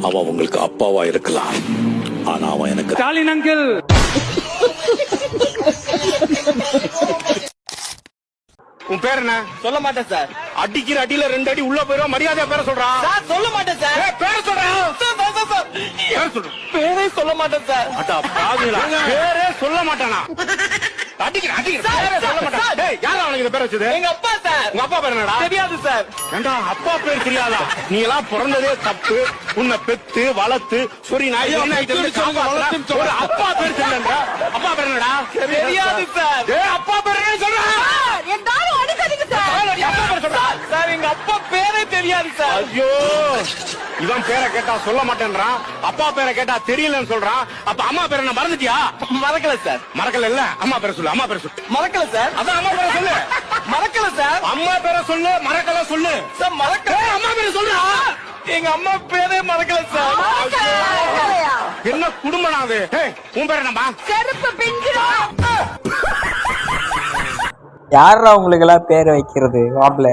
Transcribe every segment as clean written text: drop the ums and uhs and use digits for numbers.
அவன் உங்களுக்கு அப்பாவா இருக்கலாம், ஆனா அவன் எனக்கு ஸ்டாலின் அங்கிள். உன் பேர் என்ன? சொல்ல மாட்டேன் சார். அடிக்கிற அடியில 2 அடி உள்ள போயிரும். மரியாதையா பேர சொல்றான். சார் சொல்ல மாட்டேன் சார். பேர சொல்றான். பேர் சொல்லு. பேரே சொல்ல மாட்டேன் சார். அட்டா பாவிகளா, பேரே சொல்ல மாட்டானா? அடிக்கிற பேரே சொல்ல மாட்டான். டேய், யாரா அவனுக்கு இந்த பேர் வச்சது? எங்க அப்பா சார். உங்க அப்பா பேர் என்னடா? தெரியாது சார். ஏண்டா அப்பா பேர் தெரியாதா? நீ எல்லாம் பிறந்ததே தப்பு. உன்னை பெத்து வளர்த்து சொரி நாய் ஒரு அப்பா பேர் சொல்லா. அப்பா பேர் என்னடா? தெரியாது சார். டேய், அப்பா பேர் என்ன சொல்றா? எல்லாரும் அடிக்காதீங்க சார். அப்பா பேர் சொல்றா. சார் எங்க அப்பா பேரே தெரியாது சார். ஐயோ, இவன் பேரை கேட்டா சொல்ல மாட்டேன்றான், அப்பா பேரை கேட்டா தெரியலன்னு சொல்றான். அப்ப அம்மா பேரை என்ன மறந்துட்டியா? மறக்கல சார். மறக்கல இல்ல, அம்மா பேரை சொல்லு. அம்மா பேரை சொல்லு. மறக்கல சார். அதான் அம்மா பேரை சொல்லு. மறக்கல சார். அம்மா பேரை சொல்லு, மறக்கல சொல்லு. சார் மறக்கல. அம்மா பேரை சொல்றா. எங்க அம்மா பேரே மறக்கல சார். என்ன குடும்பம் அது? உன் பேர் என்னம்மா? செருப்பு பிஞ்சிடும். யாரா உங்களுக்கு எல்லாம் பேர் வைக்கிறது? வாப்ல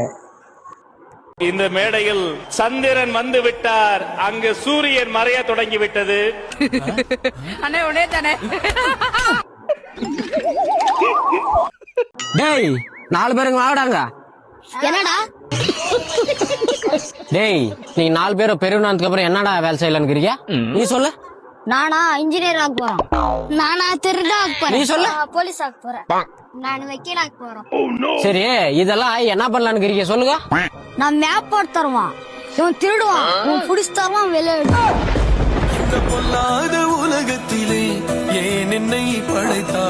இந்த மேடையில் சந்திரன் வந்து விட்டார், அங்கு சூரியன் மறைய தொடங்கி விட்டது. அண்ணே உடனே தானே. டேய் 4 பேருங்க வாடாங்க. என்னடா டேய் நீ 4 பேரும் பெரியவனானதுக்கு அப்புறம் என்னடா வேலை செய்யலாம்ங்கறீங்க? நீ சொல்லு. நானா இன்ஜினியர் ஆக போறேன். நானா திருட ஆக போறேன். நீ சொல்லு. போலீஸ் ஆக போறேன். நான் வக்கீல் ஆக போறேன். சரி இதெல்லாம் என்ன பண்ணலாம்ங்கறீங்க சொல்லுங்க. நான் மேப் போட்டு தருவான், இவன் திருடுவான், இவன் புடிச்சு தருவான், விளையாடு. இந்த பொல்லாத உலகத்திலே ஏன் என்னை படைத்தார்?